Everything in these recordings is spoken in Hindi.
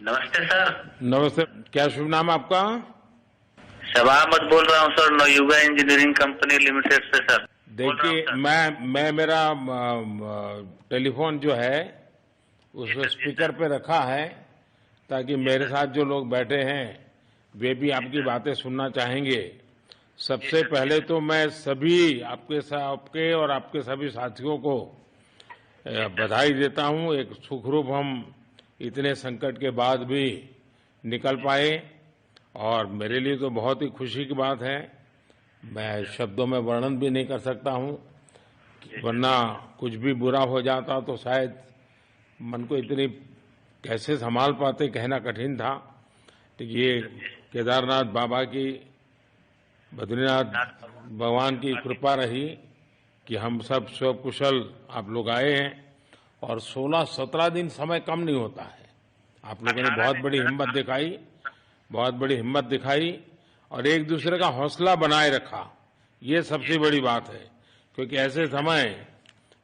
नमस्ते सर। नमस्ते। क्या शुभ नाम आपका? शबा अहमद बोल रहा हूँ sir, Navayuga engineering company limited से सर। देखिए, मैं मेरा टेलीफोन जो है उसमें स्पीकर पे रखा है ताकि मेरे साथ जो लोग बैठे हैं वे भी आपकी बातें सुनना चाहेंगे। सबसे पहले तो मैं सभी आपके और आपके सभी साथियों को बधाई देता हूं। एक सुखरूप हम इतने संकट के बाद भी निकल पाए और मेरे लिए तो बहुत ही खुशी की बात है। मैं शब्दों में वर्णन भी नहीं कर सकता हूं, वरना कुछ भी बुरा हो जाता तो शायद मन को इतनी कैसे संभाल पाते कहना कठिन था। तो ये केदारनाथ बाबा की, बद्रीनाथ भगवान की कृपा रही कि हम सब स्वकुशल आप लोग आए हैं और 16-17 दिन समय कम नहीं होता है। आप लोगों ने बहुत बड़ी हिम्मत दिखाई और एक दूसरे का हौसला बनाए रखा। ये सबसे बड़ी बात है, क्योंकि ऐसे समय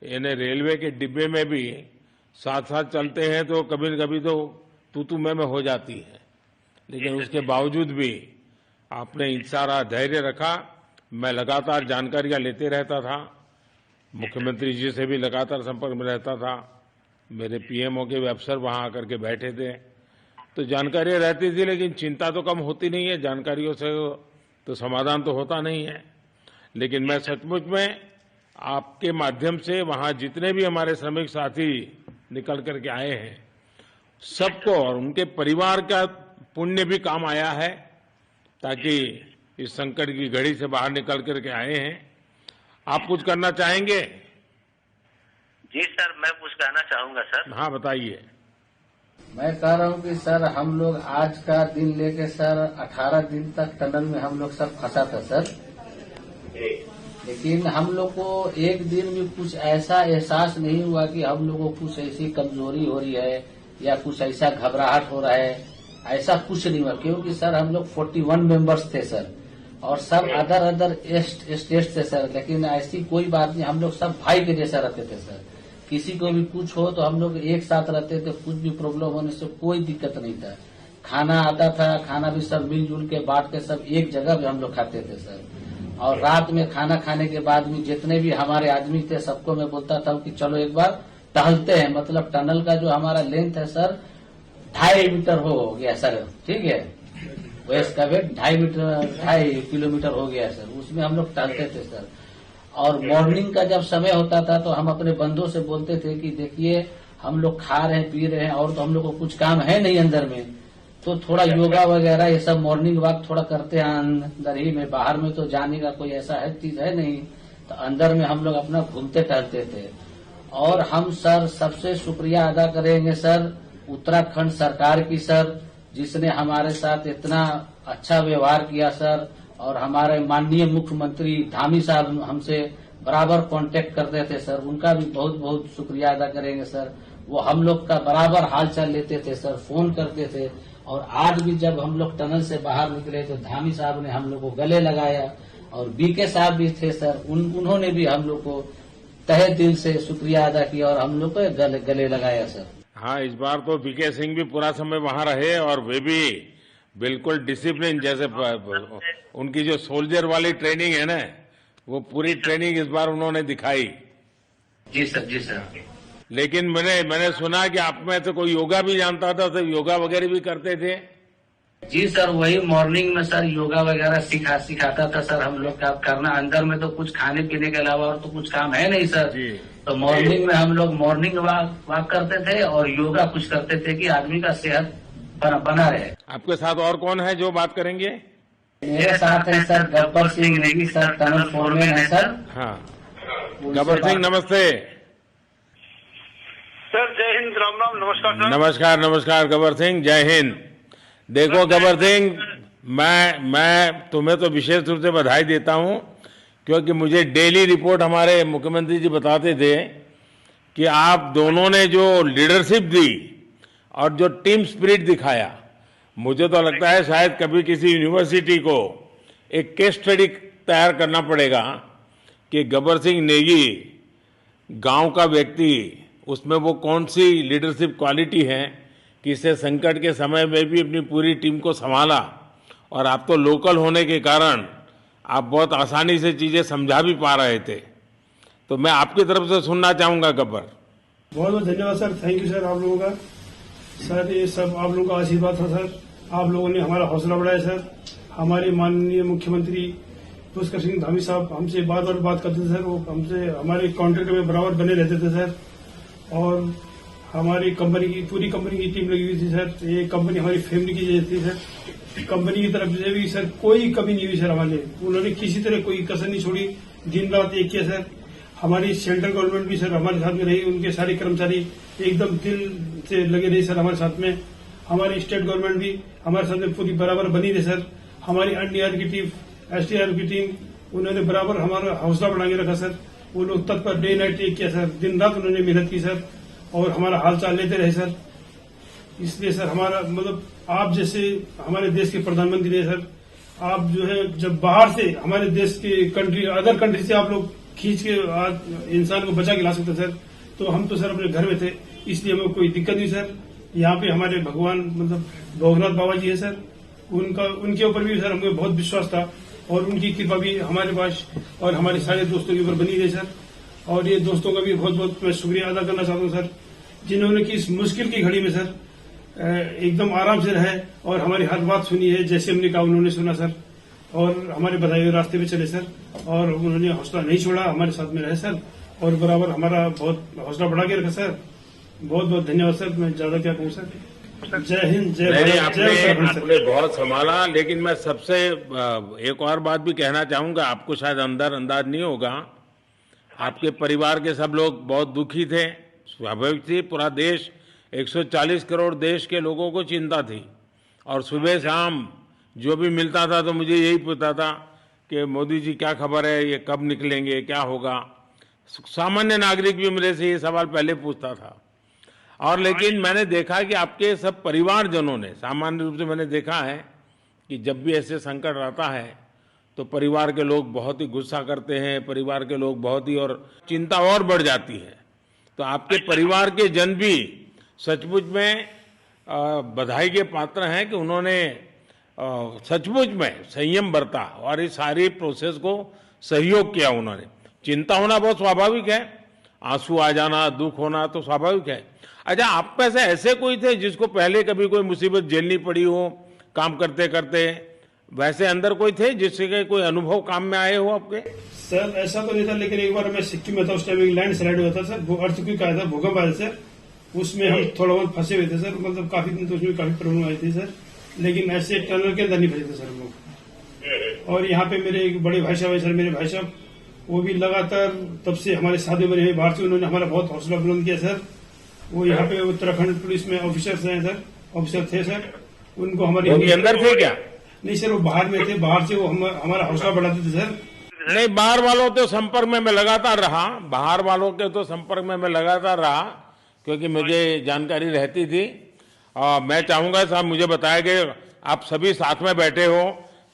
इन्हें रेलवे के डिब्बे में भी साथ साथ चलते हैं तो कभी न कभी तो तू मैं हो जाती है, लेकिन उसके बावजूद भी आपने सारा धैर्य रखा। मैं लगातार जानकारियां लेते रहता था, मुख्यमंत्री जी से भी लगातार संपर्क में रहता था, मेरे पीएमओ के भी अफसर वहां आकर के बैठे थे, तो जानकारियां रहती थी, लेकिन चिंता तो कम होती नहीं है। जानकारियों से तो समाधान तो होता नहीं है। लेकिन मैं सचमुच में आपके माध्यम से वहां जितने भी हमारे श्रमिक साथी निकल करके आए हैं सबको और उनके परिवार का पुण्य भी काम आया है, ताकि इस संकट की घड़ी से बाहर निकल करके आए हैं। आप कुछ करना चाहेंगे? जी सर, मैं कुछ कहना चाहूंगा सर। हाँ, बताइए। मैं कह रहा हूँ कि सर हम लोग आज का दिन लेके सर 18 दिन तक टनल में हम लोग सब फंसा था सर, लेकिन हम लोग को एक दिन भी कुछ ऐसा एहसास नहीं हुआ कि हम लोग को कुछ ऐसी कमजोरी हो रही है या कुछ ऐसा घबराहट हो रहा है। ऐसा कुछ नहीं हुआ, क्योंकि सर हम लोग 41 मेंबर्स थे सर, और सब अदर स्टेट थे सर, लेकिन ऐसी कोई बात नहीं। हम लोग सब भाई के जैसा रहते थे सर। किसी को भी कुछ हो तो हम लोग एक साथ रहते थे, कुछ भी प्रॉब्लम होने से कोई दिक्कत नहीं था। खाना आता था, खाना भी सब मिलजुल के बांट के सब एक जगह भी हम लोग खाते थे सर। और रात में खाना खाने के बाद भी जितने भी हमारे आदमी थे सबको मैं बोलता था कि चलो एक बार टहलते हैं। मतलब टनल का जो हमारा लेंथ है सर 2.5 मीटर हो गया सर, ठीक है, वेस्ट का वेट 2.5 किलोमीटर हो गया सर। उसमें हम लोग टहलते थे सर। और मॉर्निंग का जब समय होता था तो हम अपने बंधुओं से बोलते थे कि देखिए हम लोग खा रहे हैं पी रहे हैं और तो हम लोग को कुछ काम है नहीं अंदर में, तो थोड़ा योगा वगैरह ये सब मॉर्निंग वॉक थोड़ा करते हैं अंदर ही में। बाहर में तो जाने का कोई ऐसा है चीज है नहीं, तो अंदर में हम लोग अपना घूमते टहलते थे। और हम सर सबसे शुक्रिया अदा करेंगे सर उत्तराखंड सरकार की सर, जिसने हमारे साथ इतना अच्छा व्यवहार किया सर। और हमारे माननीय मुख्यमंत्री धामी साहब हमसे बराबर कांटेक्ट करते थे सर, उनका भी बहुत बहुत शुक्रिया अदा करेंगे सर। वो हम लोग का बराबर हालचाल लेते थे सर, फोन करते थे। और आज भी जब हम लोग टनल से बाहर निकले तो धामी साहब ने हम लोग को गले लगाया, और बीके साहब भी थे सर, उन्होंने भी हम लोग को तहे दिल से शुक्रिया अदा किया और हम लोग को गले लगाया सर। हाँ, इस बार तो बीके सिंह भी पूरा समय वहां रहे और वे भी बिल्कुल डिसिप्लिन, जैसे उनकी जो सोल्जर वाली ट्रेनिंग है ना, वो पूरी ट्रेनिंग इस बार उन्होंने दिखाई। जी सर, जी सर। लेकिन मैंने सुना कि आप में तो कोई योगा भी जानता था, तो योगा वगैरह भी करते थे? जी सर, वही मॉर्निंग में सर योगा वगैरह सिखाता था सर हम लोग का करना। अंदर में तो कुछ खाने पीने के अलावा और तो कुछ काम है नहीं सर जी। तो मॉर्निंग में हम लोग मॉर्निंग वॉक करते थे और योगा कुछ करते थे कि आदमी का सेहत बना रहे। आपके साथ और कौन है जो बात करेंगे? मेरे साथ है sir Gabbar Singh Negi sir, tunnel foreman है सर। हाँ, गब्बर सिंह नमस्ते सर। जय हिंद, राम राम, नमस्कार सर। नमस्कार नमस्कार गब्बर सिंह, जय हिंद। देखो गब्बर सिंह, मैं तुम्हें तो विशेष रूप से बधाई देता हूं, क्योंकि मुझे डेली रिपोर्ट हमारे मुख्यमंत्री जी बताते थे कि आप दोनों ने जो लीडरशिप दी और जो टीम स्पिरिट दिखाया, मुझे तो लगता है शायद कभी किसी यूनिवर्सिटी को एक केस स्टडी तैयार करना पड़ेगा कि गब्बर सिंह नेगी गांव का व्यक्ति, उसमें वो कौन सी लीडरशिप क्वालिटी है कि इससे संकट के समय में भी अपनी पूरी टीम को संभाला, और आप तो लोकल होने के कारण आप बहुत आसानी से चीज़ें समझा भी पा रहे थे। तो मैं आपकी तरफ से सुनना चाहूँगा गब्बर। बहुत बहुत धन्यवाद सर, थैंक यू सर आप लोगों का। सर ये सब आप लोगों का आशीर्वाद था सर, आप लोगों ने हमारा हौसला बढ़ाया सर। हमारे माननीय मुख्यमंत्री पुष्कर सिंह धामी साहब हमसे बार बार बात करते थे सर, वो हमसे हमारे कॉन्ट्रैक्ट में बराबर बने रहते थे सर। और हमारी कंपनी की पूरी कंपनी की टीम लगी हुई थी सर, ये कंपनी हमारी फैमिली की जैसी थी सर। कंपनी की तरफ से भी सर कोई कमी नहीं हुई सर हमारे, उन्होंने किसी तरह कोई कसर नहीं छोड़ी, दिन रात एक किया सर। हमारी सेंट्रल गवर्नमेंट भी सर हमारे साथ में रही, उनके सारे कर्मचारी एकदम दिल से लगे रहे सर हमारे साथ में। हमारी स्टेट गवर्नमेंट भी हमारे साथ में पूरी बराबर बनी रही सर। हमारी एनडीआर की टीम, एसडीआर की टीम, उन्होंने बराबर हमारा हौसला बढ़ा के रखा सर। वो लोग तत्पर डे नाइट एक किया सर, दिन रात उन्होंने मेहनत की सर और हमारा हाल चाल लेते रहे सर। इसलिए सर हमारा मतलब आप जैसे हमारे देश के प्रधानमंत्री है सर, आप जो है जब बाहर से हमारे देश के कंट्री अदर कंट्री से आप लोग खींच के इंसान को बचा के ला सकते सर, तो हम तो सर अपने घर में थे, इसलिए हमें कोई दिक्कत नहीं सर। यहाँ पे हमारे भगवान मतलब भोगनाथ बाबा जी है सर, उनके ऊपर भी सर हमें बहुत विश्वास था और उनकी कृपा भी हमारे पास और हमारे सारे दोस्तों के ऊपर बनी रही सर। और ये दोस्तों का भी बहुत बहुत मैं शुक्रिया अदा करना चाहता हूँ सर, जिन्होंने कि इस मुश्किल की घड़ी में सर एकदम आराम से रहे और हमारी हर बात सुनी है, जैसे हमने कहा उन्होंने सुना सर और हमारे बताए हुए रास्ते पे चले सर। और उन्होंने हौसला नहीं छोड़ा, हमारे साथ में रहे सर और बराबर हमारा बहुत हौसला बढ़ा के रखा सर। बहुत बहुत धन्यवाद सर, मैं ज्यादा क्या कहूँ सर। जय हिंद, जय भारत, जय उत्तराखंड आपने बहुत संभाला, लेकिन मैं सबसे एक और बात भी कहना चाहूंगा, आपको शायद अंदाज नहीं होगा, आपके परिवार के सब लोग बहुत दुखी थे, स्वाभाविक थी। पूरा देश 140 करोड़ देश के लोगों को चिंता थी और सुबह शाम जो भी मिलता था तो मुझे यही पूछता था कि मोदी जी क्या खबर है, ये कब निकलेंगे, क्या होगा। सामान्य नागरिक भी मेरे से ये सवाल पहले पूछता था। और लेकिन मैंने देखा कि आपके सब परिवारजनों ने, सामान्य रूप से मैंने देखा है कि जब भी ऐसे संकट आता है तो परिवार के लोग बहुत ही गुस्सा करते हैं, परिवार के लोग बहुत ही, और चिंता और बढ़ जाती है। तो आपके परिवार के जन भी सचमुच में बधाई के पात्र हैं कि उन्होंने सचमुच में संयम बरता और इस सारी प्रोसेस को सहयोग किया उन्होंने। चिंता होना बहुत स्वाभाविक है, आंसू आ जाना, दुख होना तो स्वाभाविक है। अच्छा, आप में से ऐसे कोई थे जिसको पहले कभी कोई मुसीबत झेलनी पड़ी हो काम करते करते, वैसे अंदर कोई थे जिससे कोई अनुभव काम में आए हो आपके? सर ऐसा तो नहीं था, लेकिन एक बार मैं सिक्किम में था, उस टाइम एक लैंड स्लाइड हुआ था सर, वो अर्थक्वेक आया था, भूकंप आया सर, उसमें हम थोड़ा बहुत फंसे हुए थे सर, मतलब काफी दिन तो उसमें काफी प्रॉब्लम आई थी सर, लेकिन ऐसे टनल के अंदर नहीं फंसे थे सर हम लोग। और यहाँ पे मेरे एक बड़े भाई साहब है सर, मेरे भाई साहब वो भी लगातार तब से हमारे साथ में रहे बाहर से, उन्होंने हमारा बहुत हौसला बुलंद किया सर। वो यहाँ पे उत्तराखंड पुलिस में ऑफिसर्स हैं सर, ऑफिसर थे सर, उनको हमारे अंदर थे क्या? नहीं सर, वो बाहर में थे, बाहर से वो हमारा हौसला बढ़ाते थे सर। नहीं, बाहर वालों के संपर्क में मैं लगातार रहा, बाहर वालों के तो संपर्क में मैं लगातार रहा क्योंकि मुझे जानकारी रहती थी। और मैं चाहूंगा साहब, मुझे बताया कि आप सभी साथ में बैठे हो,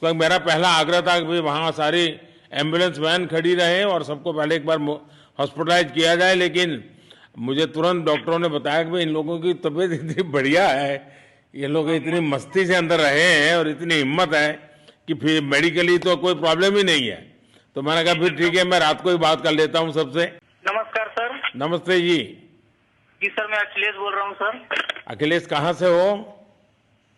तो मेरा पहला आग्रह था कि वहाँ सारी एम्बुलेंस वैन खड़ी रहे और सबको पहले एक बार हॉस्पिटलाइज किया जाए। लेकिन मुझे तुरंत डॉक्टरों ने बताया कि इन लोगों की तबीयत इतनी बढ़िया है, ये लोग इतनी मस्ती से अंदर रहे हैं और इतनी हिम्मत है कि फिर मेडिकली तो कोई प्रॉब्लम ही नहीं है। तो मैंने कहा फिर ठीक है, मैं रात को ही बात कर लेता हूँ सबसे। नमस्कार सर। नमस्ते जी। जी सर, मैं अखिलेश बोल रहा हूँ सर। अखिलेश कहाँ से हो?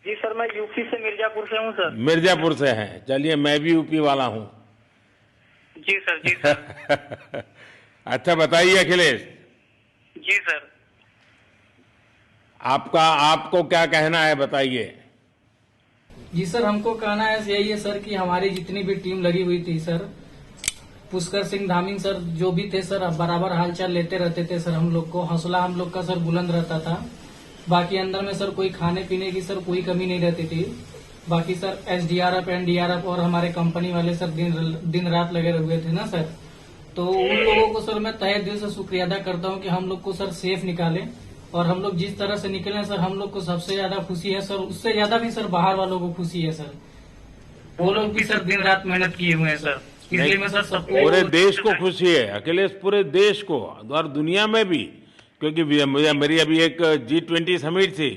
जी सर, मैं यूपी से मिर्जापुर से हूँ सर। मिर्जापुर से हैं, चलिए मैं भी यूपी वाला हूँ। जी सर, जी सर। अच्छा बताइए अखिलेश। जी सर। आपको क्या कहना है, बताइए। जी सर, हमको कहना है यही है सर कि हमारी जितनी भी टीम लगी हुई थी सर, पुष्कर सिंह धामी सर जो भी थे सर, बराबर हालचाल लेते रहते थे सर, हम लोग को हौसला हम लोग का सर बुलंद रहता था। बाकी अंदर में सर कोई खाने पीने की सर कोई कमी नहीं रहती थी। बाकी सर एसडीआरएफ, एनडीआरएफ और हमारे कंपनी वाले सर दिन रात लगे हुए थे ना सर, तो उन लोगों को सर मैं तहे दिल से शुक्रिया अदा करता हूँ कि हम लोग को सर सेफ निकाले। और हम लोग जिस तरह से निकले सर, हम लोग को सबसे ज्यादा खुशी है सर, उससे ज्यादा भी सर बाहर वालों को खुशी है सर, वो लोग भी सर दिन रात मेहनत किए हुए हैं सर। इसलिए मैं सर सबको, पूरे देश को खुशी है अखिलेश, पूरे देश को और दुनिया में भी, क्योंकि मेरी अभी एक G20 समिट थी,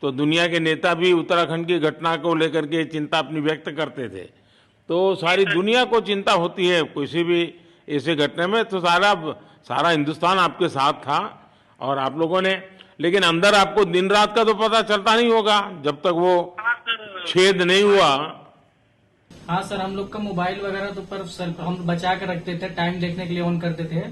तो दुनिया के नेता भी उत्तराखंड की घटना को लेकर के चिंता अपनी व्यक्त करते थे। तो सारी दुनिया को चिंता होती है किसी भी ऐसे घटना में, तो सारा हिंदुस्तान आपके साथ था और आप लोगों ने, लेकिन अंदर आपको दिन रात का तो पता चलता नहीं होगा जब तक वो छेद नहीं हुआ। हाँ सर, हम लोग का मोबाइल वगैरह तो पर सर हम बचा कर रखते थे, टाइम देखने के लिए ऑन करते थे।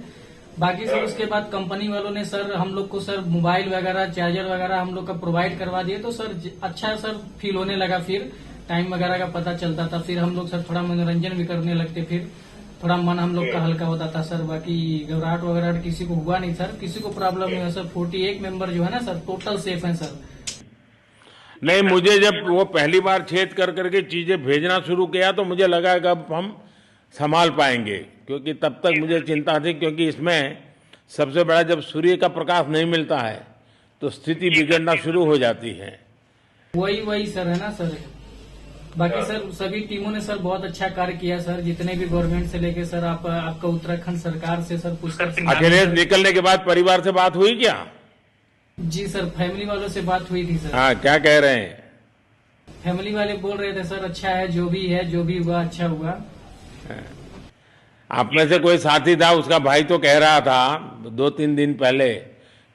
बाकी सर उसके बाद कंपनी वालों ने सर हम लोग को सर मोबाइल वगैरह चार्जर वगैरह हम लोग का प्रोवाइड करवा दिए, तो सर अच्छा सर फील होने लगा। फिर टाइम वगैरह का पता चलता था, फिर हम लोग सर थोड़ा मनोरंजन भी करने लगते, फिर थोड़ा मन हम लोग का हल्का होता था सर। बाकी घबराहट वगैरह किसी को हुआ नहीं सर, किसी को प्रॉब्लम नहीं है सर। 41 मेंबर जो है ना सर टोटल सेफ हैं सर। नहीं, मुझे जब वो पहली बार छेद कर करके चीजें भेजना शुरू किया तो मुझे लगा कि अब हम संभाल पाएंगे, क्योंकि तब तक मुझे चिंता थी, क्योंकि इसमें सबसे बड़ा जब सूर्य का प्रकाश नहीं मिलता है तो स्थिति बिगड़ना शुरू हो जाती है। वही सर है ना सर। बाकी सर सभी टीमों ने सर बहुत अच्छा कार्य किया सर, जितने भी गवर्नमेंट से लेके सर आपका उत्तराखंड सरकार से सर पुष्कर सिंह। अखिलेश निकलने के बाद परिवार से बात हुई क्या? जी सर, फैमिली वालों से बात हुई थी सर। हाँ, क्या कह रहे हैं? फैमिली वाले बोल रहे थे सर अच्छा है, जो भी हुआ अच्छा हुआ। आप में से कोई साथी था, उसका भाई तो कह रहा था 2-3 दिन पहले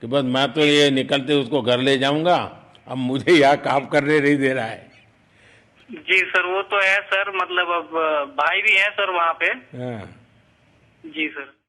कि बस मैं तो ये निकलते उसको घर ले जाऊंगा, अब मुझे यहाँ काम करने नहीं दे रहा है। जी सर, वो तो है सर, मतलब अब भाई भी है सर वहाँ पे। हाँ। जी सर।